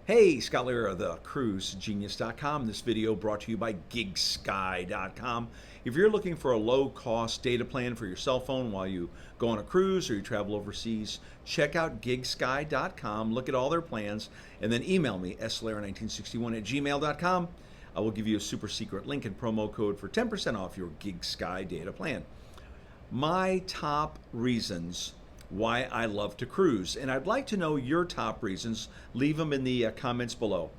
Hey, Scott Lara, the cruisegenius.com. This video brought to you by gigsky.com. If you're looking for a low-cost data plan for your cell phone while you go on a cruise or you travel overseas, check out gigsky.com, look at all their plans, and then email me, slara1961 at gmail.com. I will give you a super secret link and promo code for 10% off your GigSky data plan. My top reasons why I love to cruise, and I'd like to know your top reasons. Leave them in the comments below.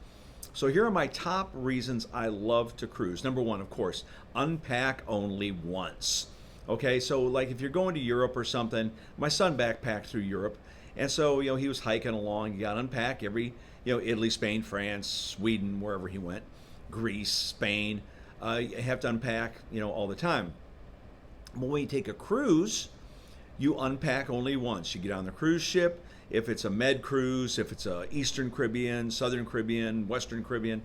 So here are my top reasons I love to cruise. Number one, of course, unpack only once. Okay, so like if you're going to Europe or something, my son backpacked through Europe, and so he was hiking along. You got to unpack every Italy, Spain, France, Sweden, wherever he went, Greece, Spain. You have to unpack all the time. But when you take a cruise, you unpack only once. You get on the cruise ship. If it's a med cruise, if it's a Eastern Caribbean, Southern Caribbean, Western Caribbean,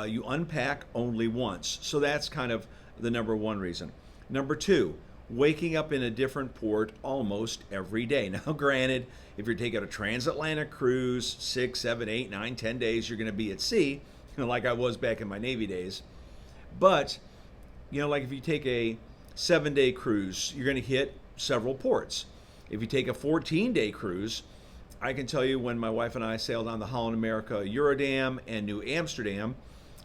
you unpack only once. So that's kind of the number one reason. Number two, waking up in a different port almost every day. Now, granted, if you're taking a transatlantic cruise, 6, 7, 8, 9, 10 days, you're going to be at sea, like I was back in my Navy days. But, like if you take a 7-day cruise, you're going to hit several ports. If you take a 14-day cruise, I can tell you when my wife and I sailed on the Holland America Eurodam and New Amsterdam,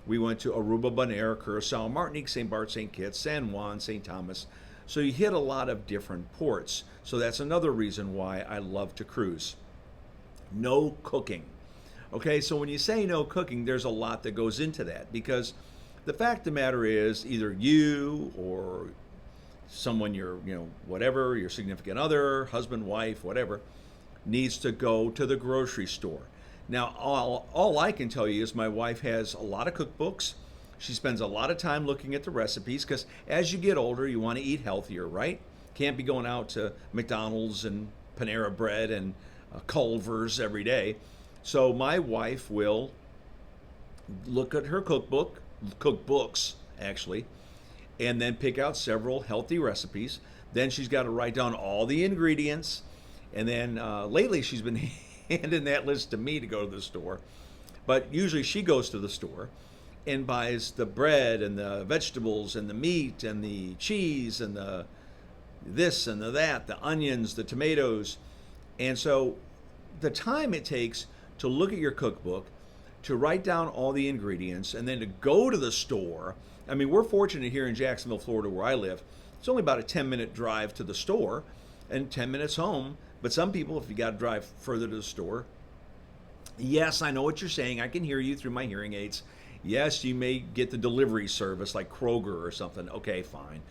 we went to Aruba, Bonaire, Curacao, Martinique, St. Bart, St. Kitts, San Juan, St. Thomas. So you hit a lot of different ports. So that's another reason why I love to cruise. No cooking. Okay, so when you say no cooking, there's a lot that goes into that, because the fact of the matter is either you or someone whatever, your significant other, husband, wife, whatever, needs to go to the grocery store. Now, all I can tell you is my wife has a lot of cookbooks. She spends a lot of time looking at the recipes, because as you get older, you want to eat healthier, right? Can't be going out to McDonald's and Panera Bread and Culver's every day. So my wife will look at her cookbooks, actually, and then pick out several healthy recipes. Then she's got to write down all the ingredients. And then lately she's been handing that list to me to go to the store. But usually she goes to the store and buys the bread and the vegetables and the meat and the cheese and the this and the that, the onions, the tomatoes. And so the time it takes to look at your cookbook, to write down all the ingredients, and then to go to the store. I mean, we're fortunate here in Jacksonville, Florida, where I live. It's only about a 10-minute drive to the store and 10 minutes home. But some people, if you got to drive further to the store, yes, I know what you're saying. I can hear you through my hearing aids. Yes, you may get the delivery service like Kroger or something. Okay, fine.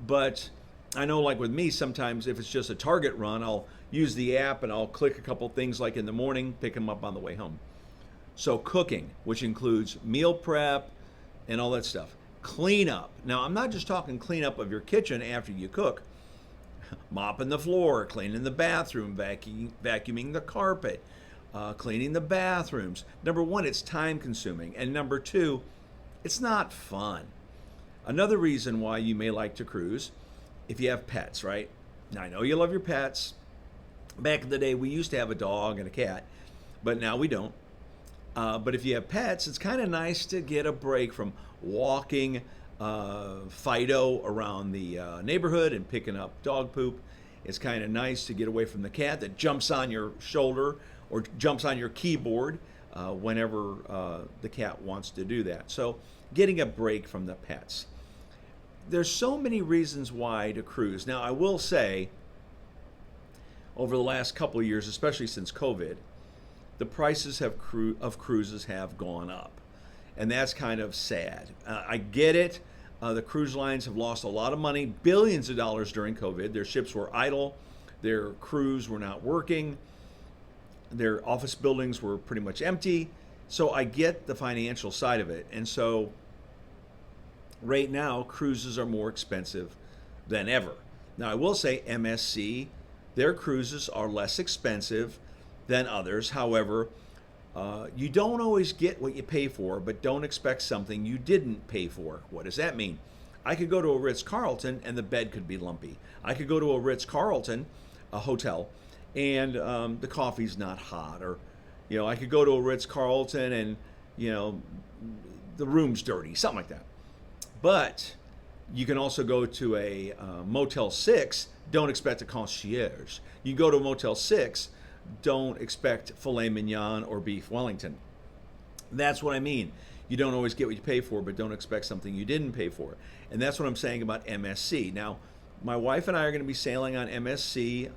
But I know, like with me, sometimes if it's just a Target run, I'll use the app and I'll click a couple things like in the morning, pick them up on the way home. So cooking, which includes meal prep and all that stuff. Clean up. Now, I'm not just talking clean up of your kitchen after you cook. Mopping the floor, cleaning the bathroom, vacuuming the carpet, cleaning the bathrooms. Number one, it's time consuming. And number two, it's not fun. Another reason why you may like to cruise, if you have pets, right? Now, I know you love your pets. Back in the day, we used to have a dog and a cat, but now we don't. But if you have pets, it's kind of nice to get a break from walking Fido around the neighborhood and picking up dog poop. It's kind of nice to get away from the cat that jumps on your shoulder or jumps on your keyboard whenever the cat wants to do that. So getting a break from the pets. There's so many reasons why to cruise. Now, I will say, over the last couple of years, especially since COVID, the prices of cruises have gone up. And that's kind of sad. I get it. The cruise lines have lost a lot of money, billions of dollars during COVID. Their ships were idle. Their crews were not working. Their office buildings were pretty much empty. So I get the financial side of it. And so right now, cruises are more expensive than ever. Now, I will say MSC, their cruises are less expensive than others. However, you don't always get what you pay for, but don't expect something you didn't pay for. What does that mean? I could go to a Ritz-Carlton and the bed could be lumpy. I could go to a Ritz-Carlton, a hotel, and the coffee's not hot, or I could go to a Ritz-Carlton and, you know, the room's dirty, something like that. But you can also go to a Motel 6, don't expect a concierge. You go to a Motel 6, don't expect filet mignon or beef Wellington. That's what I mean. You don't always get what you pay for, but don't expect something you didn't pay for. And that's what I'm saying about MSC. Now, my wife and I are going to be sailing on MSC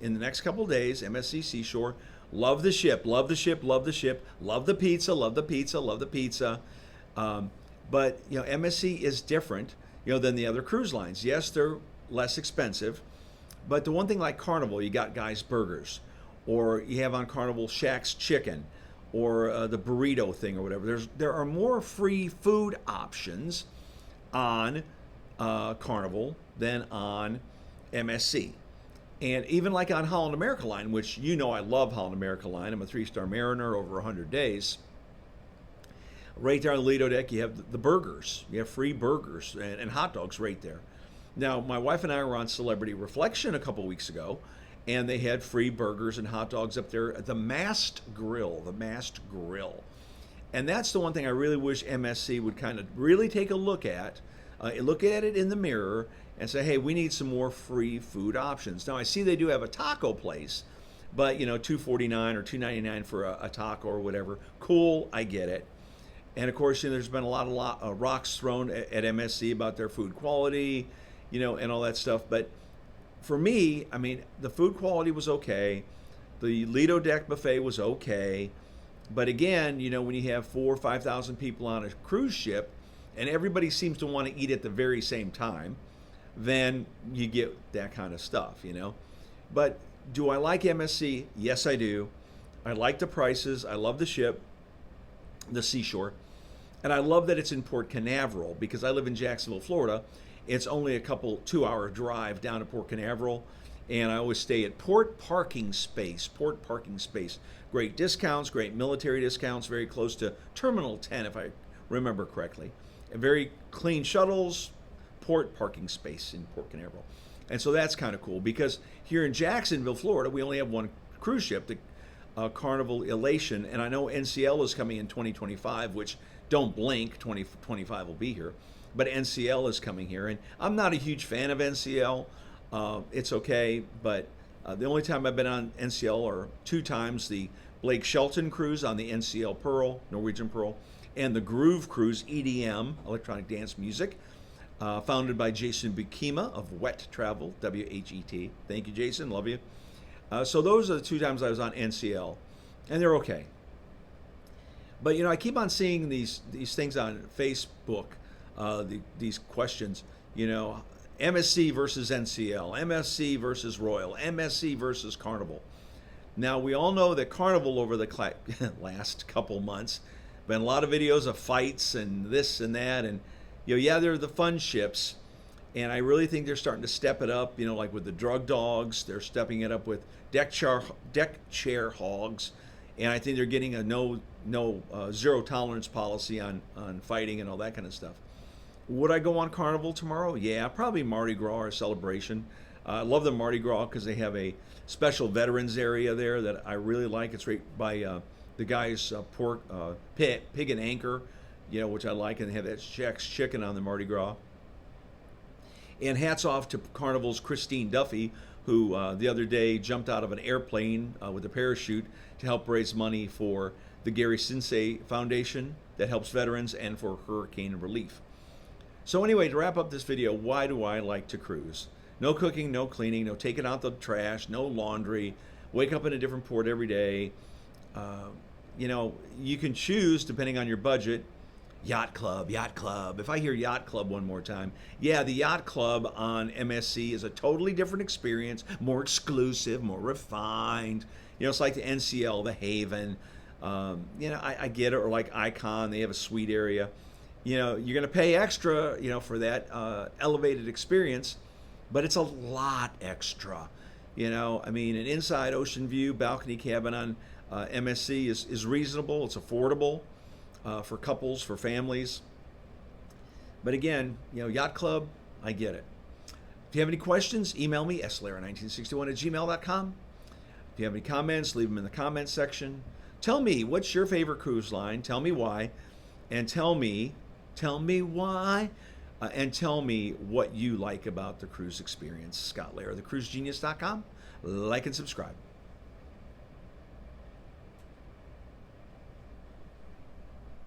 in the next couple of days, MSC Seashore. Love the ship, love the ship, love the ship, love the pizza, love the pizza, love the pizza. But, MSC is different, than the other cruise lines. Yes, they're less expensive, but the one thing like Carnival, you got Guy's Burgers, or you have on Carnival Shack's Chicken, or the burrito thing or whatever. There are more free food options on Carnival than on MSC. And even like on Holland America Line, which I love Holland America Line. I'm a 3-star Mariner over 100 days. Right there on the Lido deck, you have the burgers. You have free burgers and hot dogs right there. Now, my wife and I were on Celebrity Reflection a couple weeks ago, and they had free burgers and hot dogs up there at the Mast Grill, And that's the one thing I really wish MSC would kind of really take a look at it in the mirror and say, hey, we need some more free food options. Now, I see they do have a taco place, but, $2.49 or $2.99 for a taco or whatever. Cool, I get it. And of course, there's been a lot of rocks thrown at MSC about their food quality, and all that stuff. But for me, I mean, the food quality was okay. The Lido deck buffet was okay. But again, when you have 4,000 or 5,000 people on a cruise ship and everybody seems to want to eat at the very same time, then you get that kind of stuff, But do I like MSC? Yes, I do. I like the prices. I love the ship, the Seashore. And I love that it's in Port Canaveral because I live in Jacksonville, Florida. It's only a 2-hour drive down to Port Canaveral. And I always stay at Port Parking Space. Great discounts, great military discounts, very close to Terminal 10, if I remember correctly. And very clean shuttles, Port Parking Space in Port Canaveral. And so that's kind of cool because here in Jacksonville, Florida, we only have one cruise ship, the Carnival Elation. And I know NCL is coming in 2025, which don't blink, 2025 will be here. But NCL is coming here. And I'm not a huge fan of NCL. It's okay, but the only time I've been on NCL are 2 times, the Blake Shelton cruise on the NCL Pearl, Norwegian Pearl, and the Groove Cruise, EDM, electronic dance music, founded by Jason Bukima of Wet Travel, WHET. Thank you, Jason. Love you. So those are the 2 times I was on NCL, and they're okay. But, I keep on seeing these things on Facebook, these questions, MSC versus NCL, MSC versus Royal, MSC versus Carnival. Now, we all know that Carnival over the last couple months, been a lot of videos of fights and this and that. And, they're the fun ships. And I really think they're starting to step it up, like with the drug dogs. They're stepping it up with deck chair hogs. And I think they're getting a no zero tolerance policy on fighting and all that kind of stuff. Would I go on Carnival tomorrow? Yeah, probably Mardi Gras or Celebration. I love the Mardi Gras because they have a special veterans area there that I really like. It's right by the guy's pig and anchor, which I like, and they have that Shack's Chicken on the Mardi Gras. And hats off to Carnival's Christine Duffy, who the other day jumped out of an airplane with a parachute to help raise money for the Gary Sensei Foundation that helps veterans and for hurricane relief. So anyway, to wrap up this video, why do I like to cruise? No cooking, no cleaning, no taking out the trash, no laundry, wake up in a different port every day. You can choose, depending on your budget, Yacht Club. If I hear Yacht Club one more time, yeah, the Yacht Club on MSC is a totally different experience, more exclusive, more refined. It's like the NCL, the Haven. I get it, or like Icon, they have a suite area. You're going to pay extra, for that elevated experience, but it's a lot extra. An inside ocean view balcony cabin on MSC is reasonable. It's affordable for couples, for families. But again, Yacht Club, I get it. If you have any questions, email me, slara1961@gmail.com. If you have any comments, leave them in the comments section. Tell me, what's your favorite cruise line? Tell me why, and tell me why, and tell me what you like about the cruise experience. Scott Lara, thecruisegenius.com. Like and subscribe.